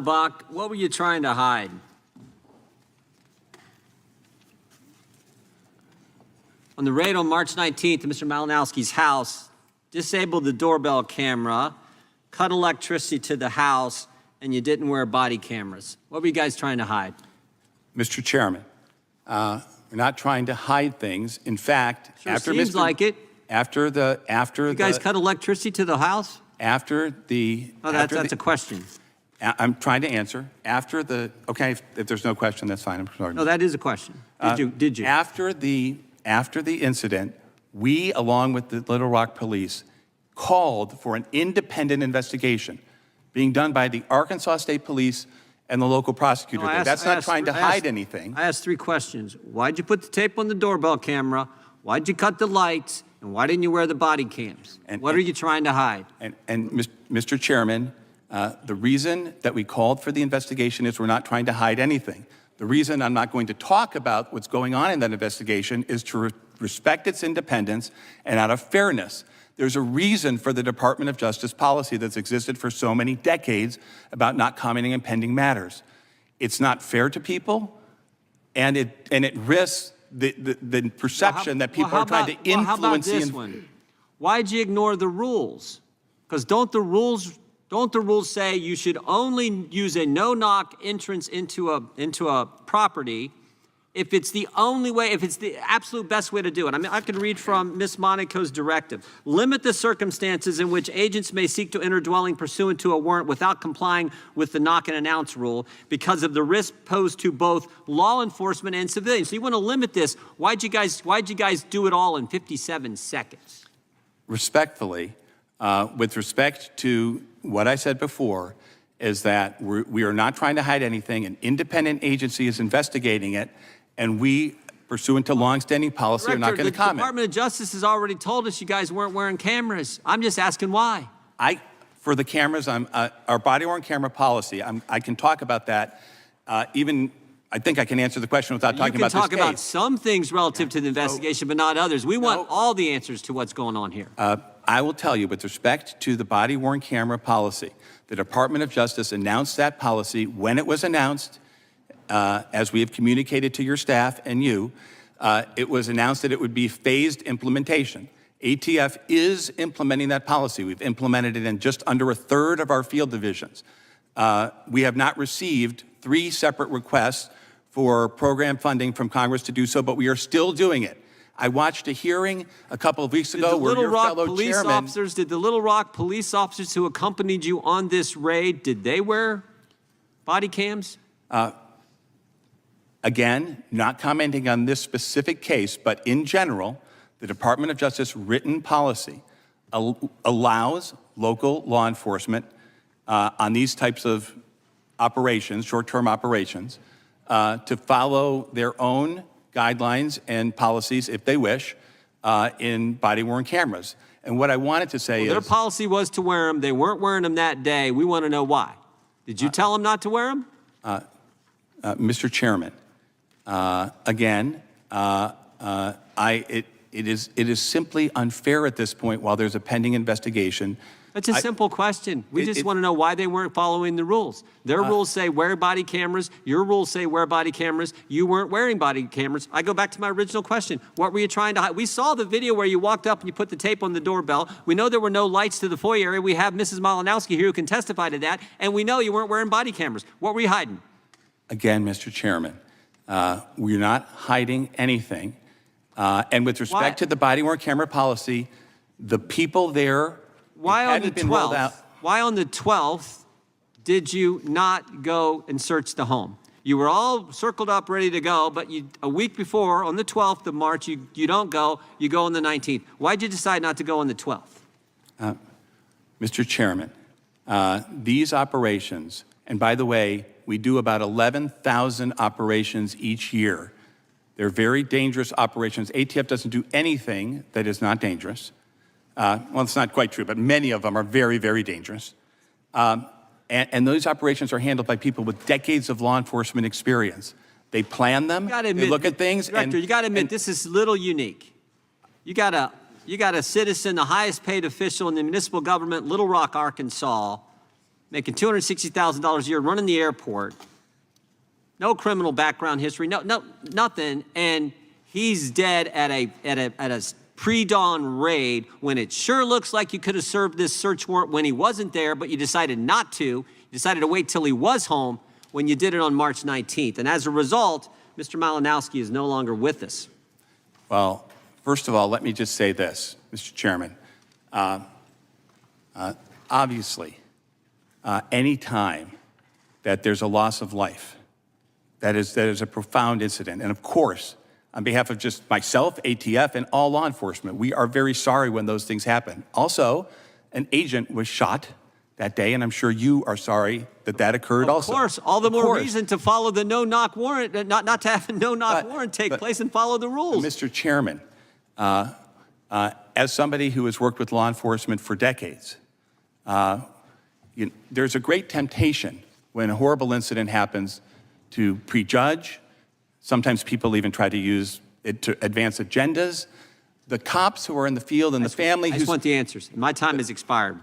Bach, what were you trying to hide? On the raid on March 19th at Mr. Malinowski's house, disabled the doorbell camera, cut electricity to the house, and you didn't wear body cameras. What were you guys trying to hide? Mr. Chairman, we're not trying to hide things. In fact, Sure seems like it. You guys cut electricity to the house? That's a question. I'm trying to answer. Okay, if there's no question, that's fine. I'm sorry. No, that is a question. Did you? After the incident, we, along with the Little Rock Police, called for an independent investigation being done by the Arkansas State Police and the local prosecutor. That's not trying to hide anything. I asked 3 questions. Why'd you put the tape on the doorbell camera? Why'd you cut the lights? And why didn't you wear the body cams? What are you trying to hide? And Mr. Chairman, the reason that we called for the investigation is we're not trying to hide anything. The reason I'm not going to talk about what's going on in that investigation is to respect its independence and out of fairness. There's a reason for the Department of Justice policy that's existed for so many decades about not commenting on pending matters. It's not fair to people, and it risks the perception that people are trying to influence. How about this one? Why'd you ignore the rules? Because don't the rules say you should only use a no-knock entrance into a property if it's the only way, if it's the absolute best way to do it? I mean, I can read from Ms. Monaco's directive. Limit the circumstances in which agents may seek to enter a dwelling pursuant to a warrant without complying with the knock and announce rule because of the risk posed to both law enforcement and civilians. So you want to limit this. Why'd you guys do it all in 57 seconds? Respectfully, with respect to what I said before, is that we are not trying to hide anything. An independent agency is investigating it, and we, pursuant to longstanding policy, Director, are not going to comment. The Department of Justice has already told us you guys weren't wearing cameras. I'm just asking why. For the cameras, our body-worn camera policy, I can talk about that. I think I can answer the question without talking about this case. You can talk about some things relative to the investigation, but not others. We want all the answers to what's going on here. I will tell you, with respect to the body-worn camera policy, the Department of Justice announced that policy when it was announced, as we have communicated to your staff and you. It was announced that it would be phased implementation. ATF is implementing that policy. We've implemented it in just under 1/3 of our field divisions. We have not received 3 separate requests for program funding from Congress to do so, but we are still doing it. I watched a hearing a couple of weeks ago where your fellow chairman... Did the Little Rock police officers who accompanied you on this raid, did they wear body cams? Again, not commenting on this specific case, but in general, the Department of Justice written policy allows local law enforcement on these types of operations, short-term operations, to follow their own guidelines and policies, if they wish, in body-worn cameras. And what I wanted to say is... Their policy was to wear them. They weren't wearing them that day. We want to know why. Did you tell them not to wear them? Mr. Chairman, again, it is simply unfair at this point while there's a pending investigation. That's a simple question. We just want to know why they weren't following the rules. Their rules say wear body cameras. Your rules say wear body cameras. You weren't wearing body cameras. I go back to my original question. What were you trying to hide? We saw the video where you walked up and you put the tape on the doorbell. We know there were no lights to the foyer area. We have Mrs. Malinowski here who can testify to that. And we know you weren't wearing body cameras. What were you hiding? Again, Mr. Chairman, we're not hiding anything. And with respect to the body-worn camera policy, the people there... Why on the 12th did you not go and search the home? You were all circled up, ready to go, but a week before, on the 12th of March, you don't go, you go on the 19th. Why'd you decide not to go on the 12th? Mr. Chairman, these operations, and by the way, we do about 11,000 operations each year. They're very dangerous operations. ATF doesn't do anything that is not dangerous. Well, it's not quite true, but many of them are very, very dangerous. And those operations are handled by people with decades of law enforcement experience. They plan them, they look at things. Director, you got to admit, this is a little unique. You got a citizen, the highest paid official in the municipal government, Little Rock, Arkansas, making $260,000 a year, running the airport, no criminal background history, nothing, and he's dead at a pre-dawn raid when it sure looks like you could have served this search warrant when he wasn't there, but you decided not to. You decided to wait till he was home when you did it on March 19th. And as a result, Mr. Malinowski is no longer with us. Well, first of all, let me just say this, Mr. Chairman. Obviously, any time that there's a loss of life, that is a profound incident. And of course, on behalf of just myself, ATF, and all law enforcement, we are very sorry when those things happen. Also, an agent was shot that day, and I'm sure you are sorry that that occurred also. Of course, all the more reason to follow the no-knock warrant, not to have a no-knock warrant take place and follow the rules. Mr. Chairman, as somebody who has worked with law enforcement for decades, there's a great temptation when a horrible incident happens to prejudge. Sometimes people even try to use it to advance agendas. The cops who are in the field and the family I just want the answers. My time has expired.